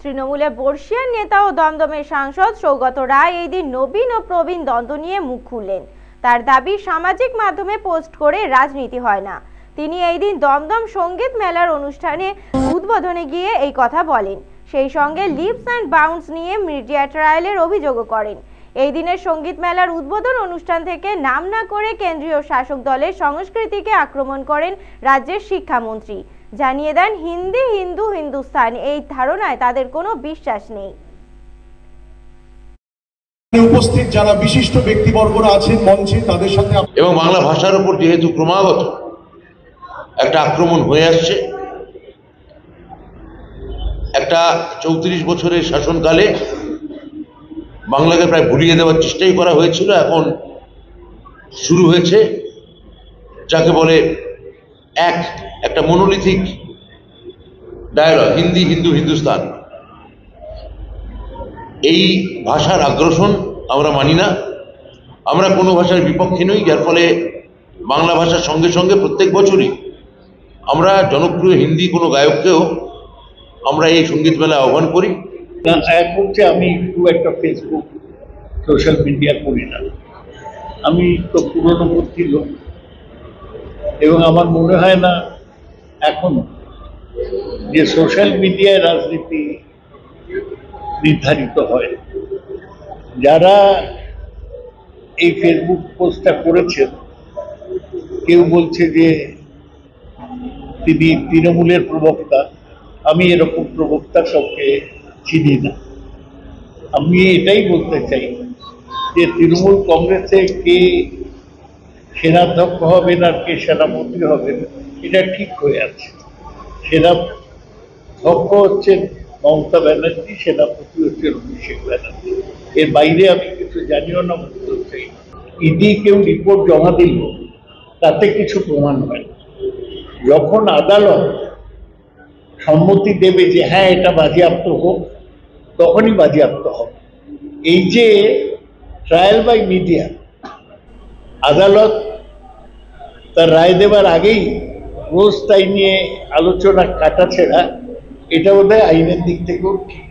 তৃণমূলের বর্ষিয়ান নেতা ও দমদমের সাংসদ সৌগত রায় এই দিন নবীন ও প্রবীণ দ্বন্দ্ব নিয়ে মুখ খুললেন। তার দাবি, সামাজিক মাধ্যমে পোস্ট করে রাজনীতি হয় না। তিনি এই দিন দমদম সঙ্গীত মেলার অনুষ্ঠানে উদ্বোধনে গিয়ে এই কথা বলেন। সেই সঙ্গে লিপস অ্যান্ড বাউন্স নিয়ে মিডিয়া ট্রায়ালের অভিযোগও করেন। এই দিনের সঙ্গীত মেলার উদ্বোধন অনুষ্ঠান থেকে নাম না করে কেন্দ্রীয় শাসক দলের সংস্কৃতিকে আক্রমণ করেন রাজ্যের শিক্ষামন্ত্রী। জানিয়ে দেন, হিন্দি, হিন্দু, হিন্দুস্তান এই ধারণায় তাদের কোনো বিশ্বাস নেই। উপস্থিত যারা বিশিষ্ট ব্যক্তিবর্গরা আছেন মঞ্চে, তাদের সাথে এবং বাংলা ভাষার উপর যেহেতু ক্রমাগত একটা আক্রমণ হয়ে আসছে, একটা 34 বছরের শাসনকালে বাংলাকে প্রায় ভুলিয়ে দেওয়ার চেষ্টাই করা হয়েছিল। এখন শুরু হয়েছে যাকে বলে একটা মনোলিথিক ডায়ালগ, হিন্দি, হিন্দু, হিন্দুস্তান। এই ভাষার আগ্রাসন আমরা মানি না। আমরা কোনো ভাষার বিপক্ষে নই, যার ফলে বাংলা ভাষার সঙ্গে সঙ্গে প্রত্যেক বছরই আমরা জনপ্রিয় হিন্দি কোনো গায়ককেও আমরা এই সঙ্গীত মেলায় আহ্বান করি। এক হচ্ছে, আমি খুব একটা ফেসবুক সোশ্যাল মিডিয়া করি না। আমি তো পুরনোবর্তী লোক এবং আমার মনে হয় না এখন যে সোশ্যাল মিডিয়ায় রাজনীতি নির্ধারিত হয়। যারা এই ফেসবুক পোস্টটা করেছেন, কেউ বলছে যে তিনি তৃণমূলের প্রবক্তা। আমি এরকম প্রবক্তা কাউকে চিনি না। আমি এটাই বলতে চাই যে তৃণমূল কংগ্রেসে কে সেনাধ্যক্ষ হবেন আর কে সেনাপতি হবেন এটা ঠিক হয়ে আছে। সেনাধ্যক্ষ হচ্ছেন মমতা ব্যানার্জি, সেনাপতি হচ্ছেন অভিষেক ব্যানার্জি। এর বাইরে আমি কিছু জানিও না, বলতে চাই। ইডি কেউ রিপোর্ট জমা দিল, তাতে কিছু প্রমাণ হয় না। যখন আদালত সম্মতি দেবে যে হ্যাঁ এটা বাজেয়াপ্ত হোক, তখনই বাজেয়াপ্ত হবে। এই যে ট্রায়াল বাই মিডিয়া, আদালত তার রায় দেবার আগেই রোজ তাই নিয়ে আলোচনা কাটাছেড়া, এটা বোধহয় আইনের দিক থেকেও ঠিক